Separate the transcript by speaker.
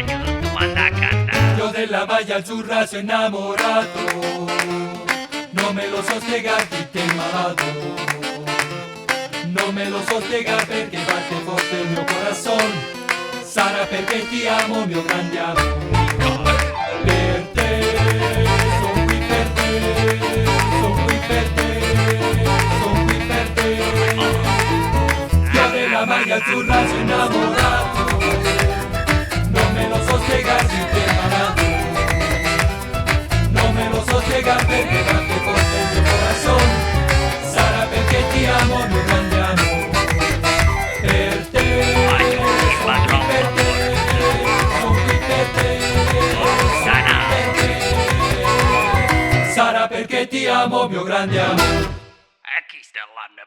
Speaker 1: aiuto tu anda a cantare.
Speaker 2: Yo de la maglia azzurra soy enamorado, no me lo so spiegar chi ti è malato, non me lo so spiegare perché batte forte il mio corazon, sarà perché ti amo, mio grande amore. Per te, son qui per te, son qui per te, son qui per te. Io della maglia azzurra sono innamorato, non me lo so spiegare si ti è malato, non me lo so spiegare perché batte forte il mio corazon, sarà perché ti amo, mio grande amore. Per te, son qui per te, son qui per te, sarà perché ti amo, mio grande amore.
Speaker 1: E chi sta là ne